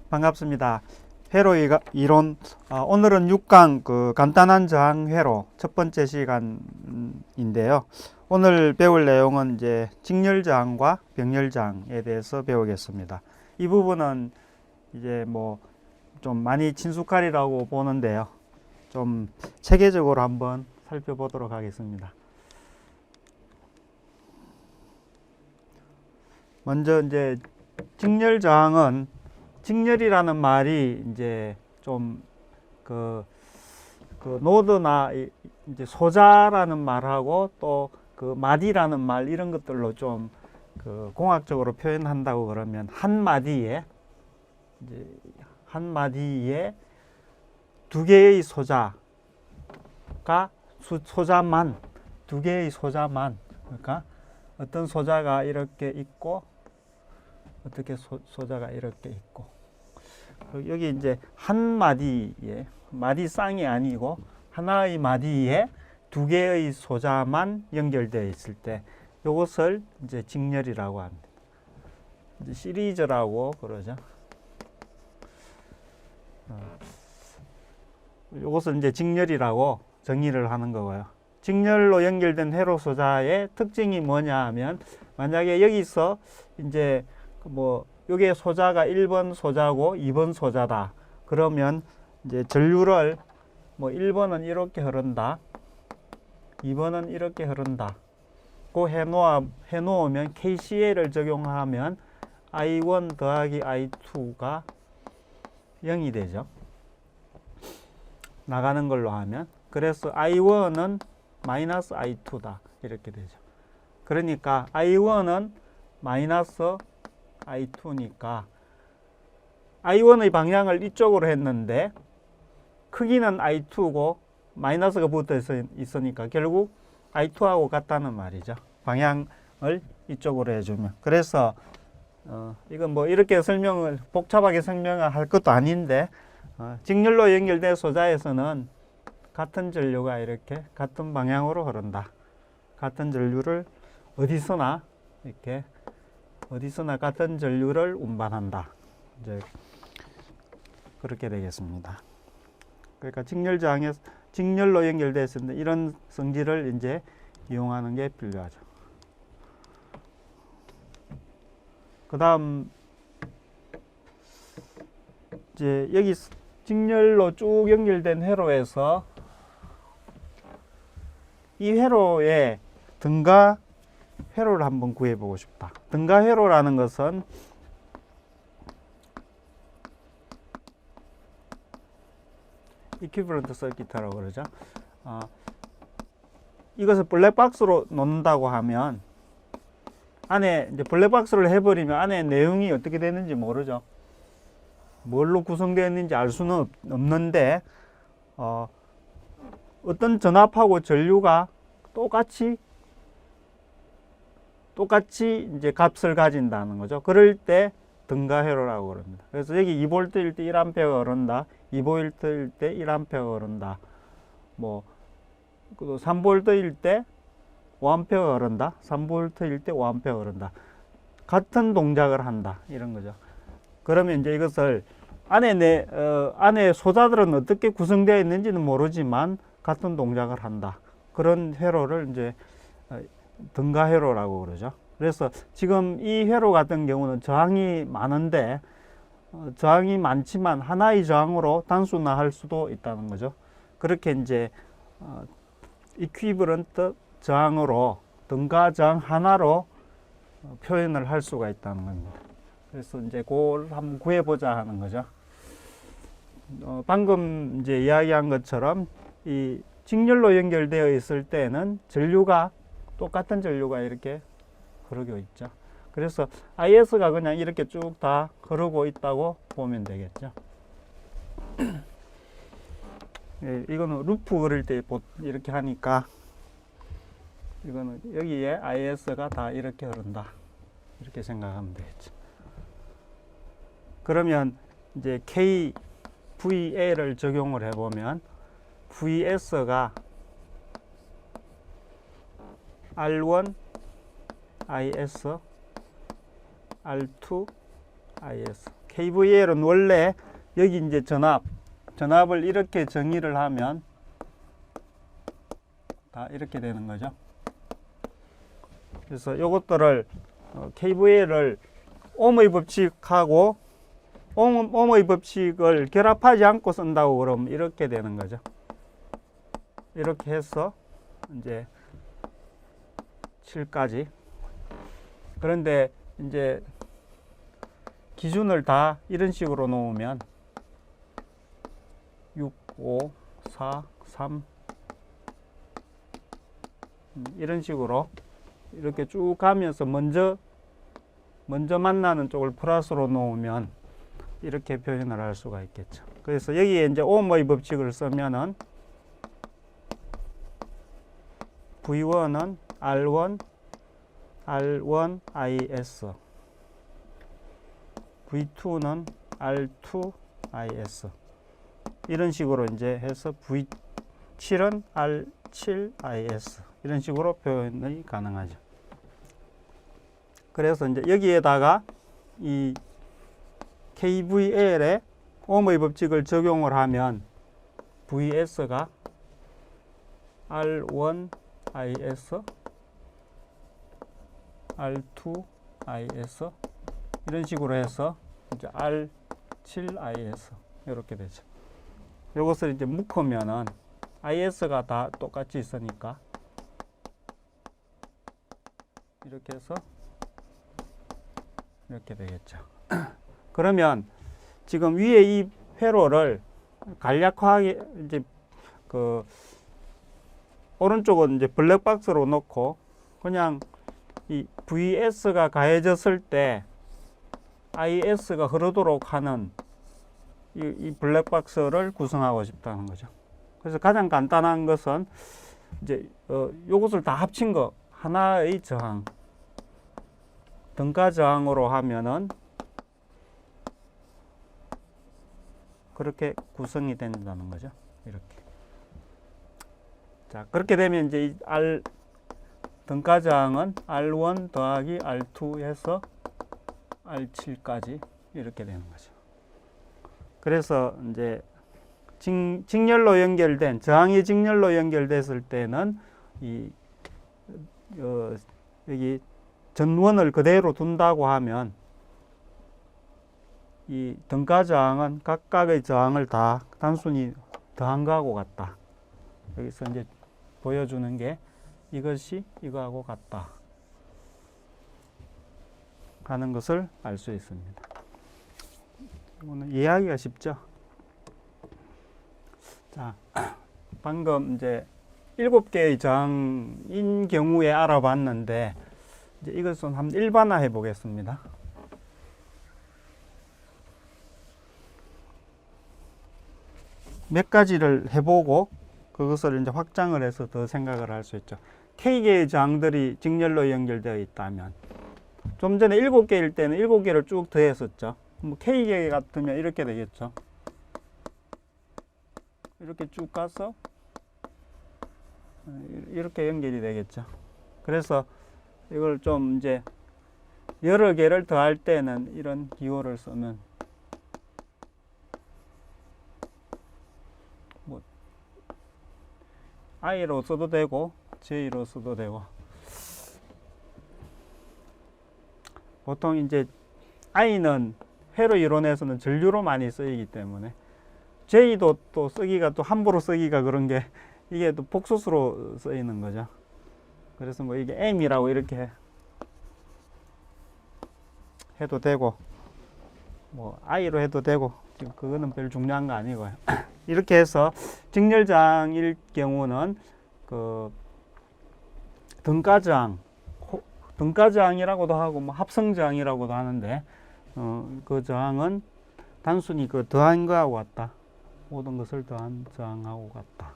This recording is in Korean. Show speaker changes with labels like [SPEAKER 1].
[SPEAKER 1] 반갑습니다. 회로 이론, 오늘은 6강 간단한 저항 회로 첫 번째 시간인데요. 오늘 배울 내용은 이제 직렬 저항과 병렬 저항에 대해서 배우겠습니다. 이 부분은 이제 좀 많이 친숙하리라고 보는데요. 좀 체계적으로 한번 살펴보도록 하겠습니다. 먼저 이제 직렬 저항은, 직렬이라는 말이 이제 좀 노드나 이제 소자라는 말하고 또 마디라는 말, 이런 것들로 좀 공학적으로 표현한다고 그러면 한 마디에 두 개의 소자가 소자만, 두 개의 소자만, 그러니까 어떤 소자가 이렇게 있고 어떻게 소자가 이렇게 있고, 여기 이제 한 마디에, 마디 쌍이 아니고 하나의 마디에 두 개의 소자만 연결되어 있을 때 이것을 이제 직렬이라고 합니다. 이제 시리즈라고 그러죠. 이것을 이제 직렬이라고 정의를 하는 거고요. 직렬로 연결된 회로 소자의 특징이 뭐냐 하면, 만약에 여기서 이제 요게 소자가 1번 소자고 2번 소자다. 그러면 이제 전류를 1번은 이렇게 흐른다. 2번은 이렇게 흐른다. 그 해놓으면 KCL을 적용하면 I1 더하기 I2가 0이 되죠. 나가는 걸로 하면. 그래서 I1은 마이너스 I2다. 이렇게 되죠. 그러니까 I1은 마이너스 I2니까 I1의 방향을 이쪽으로 했는데 크기는 I2고 마이너스가 붙어 있으니까 결국 I2하고 같다는 말이죠. 방향을 이쪽으로 해주면. 그래서 이건 이렇게 복잡하게 설명을 할 것도 아닌데, 직렬로 연결된 소자에서는 같은 전류가 이렇게 같은 방향으로 흐른다. 같은 전류를 어디서나 같은 전류를 운반한다. 이제 그렇게 되겠습니다. 그러니까 직렬로 연결되었을 때 이런 성질을 이제 이용하는 게 필요하죠. 그 다음 이제 여기 직렬로 쭉 연결된 회로에서 이 회로의 등가 회로를 한번 구해보고 싶다. 등가 회로라는 것은 이퀴벌런트 서킷이라고 그러죠. 이것을 블랙박스로 놓는다고 하면, 안에 이제 블랙박스를 해버리면 안에 내용이 어떻게 되는지 모르죠. 뭘로 구성되어 있는지 알 수는 없는데, 어떤 전압하고 전류가 똑같이 이제 값을 가진다는 거죠. 그럴 때 등가 회로라고 그럽니다. 그래서 여기 2V일 때 1A가 흐른다. 2V일 때 1A가 흐른다. 3V일 때 5A가 흐른다. 3V일 때 5A가 흐른다. 같은 동작을 한다. 이런 거죠. 그러면 이제 이것을 안에 소자들은 어떻게 구성되어 있는지는 모르지만 같은 동작을 한다. 그런 회로를 이제 등가 회로라고 그러죠. 그래서 지금 이 회로 같은 경우는 저항이 많은데, 저항이 많지만 하나의 저항으로 단순화할 수도 있다는 거죠. 그렇게 이제 이퀴벌런트 저항으로 등가 저항 하나로 표현을 할 수가 있다는 겁니다. 그래서 이제 그걸 한번 구해보자 하는 거죠. 방금 이제 이야기한 것처럼 이 직렬로 연결되어 있을 때는 똑같은 전류가 이렇게 흐르고 있죠. 그래서 IS가 그냥 이렇게 쭉 다 흐르고 있다고 보면 되겠죠. 예, 이거는 루프 그릴 때 이렇게 하니까, 이거는 여기에 IS가 다 이렇게 흐른다. 이렇게 생각하면 되겠죠. 그러면 이제 VA를 적용을 해보면 VS가 R1 IS, R2 IS, KVL은 원래 여기 이제 전압을 이렇게 정의를 하면 다 이렇게 되는 거죠. 그래서 이것들을 KVL을 옴의 법칙하고 옴의 법칙을 결합하지 않고 쓴다고 그러면 이렇게 되는 거죠. 이렇게 해서 이제 7까지. 그런데 이제 기준을 다 이런 식으로 놓으면 6, 5, 4, 3 이런 식으로 이렇게 쭉 가면서 먼저 만나는 쪽을 플러스로 놓으면 이렇게 표현을 할 수가 있겠죠. 그래서 여기에 이제 옴의 법칙을 쓰면은 V1은 R1 IS, V2는 R2 IS 이런 식으로 이제 해서 V7은 R7 IS 이런 식으로 표현이 가능하죠. 그래서 이제 여기에다가 이 KVL에 옴의 법칙을 적용을 하면 VS가 R1 IS, R2 IS 이런 식으로 해서 이제 R7 IS 이렇게 되죠. 이것을 이제 묶으면은 IS가 다 똑같이 있으니까 이렇게 해서 이렇게 되겠죠. 그러면 지금 위에 이 회로를 간략하게 이제 그 오른쪽은 이제 블랙박스로 놓고 그냥 이 VS가 가해졌을 때 IS가 흐르도록 하는 이 블랙박스를 구성하고 싶다는 거죠. 그래서 가장 간단한 것은 이제 요것을 다 합친 거 하나의 저항, 등가 저항으로 하면은 그렇게 구성이 된다는 거죠. 이렇게. 자, 그렇게 되면 이제 이 등가 저항은 R1 더하기 R2 해서 R7까지 이렇게 되는 거죠. 그래서 이제 직렬로 연결된 저항이 직렬로 연결됐을 때는 여기 전원을 그대로 둔다고 하면 이 등가 저항은 각각의 저항을 다 단순히 더한 거하고 같다. 여기서 이제 보여주는 게 이것이 이거하고 같다 하는 것을 알 수 있습니다. 이거는 이해하기가 쉽죠? 자, 방금 이제 7개의 저항인 경우에 알아봤는데 이제 이것은 한번 일반화해 보겠습니다. 몇 가지를 해보고 그것을 이제 확장을 해서 더 생각을 할 수 있죠. K개의 저항들이 직렬로 연결되어 있다면 좀 전에 7개일 때는 7개를 쭉 더했었죠. 뭐 K개 같으면 이렇게 되겠죠. 이렇게 쭉 가서 이렇게 연결이 되겠죠. 그래서 이걸 좀 이제 여러 개를 더할 때는 이런 기호를 쓰면 뭐 I로 써도 되고 J로 써도 되고 보통 이제 I는 회로 이론에서는 전류로 많이 쓰이기 때문에 J도 또 쓰기가 또 함부로 쓰기가 그런 게 이게 또 복수수로 쓰이는 거죠. 그래서 뭐 이게 M이라고 이렇게 해도 되고 뭐 I로 해도 되고 지금 그거는 별 중요한 거 아니고요. 이렇게 해서 직렬저항일 경우는 그 등가저항이라고도 하고 뭐 합성저항이라고도 하는데 그 저항은 단순히 그 더한 거하고 같다. 모든 것을 더한 저항하고 같다.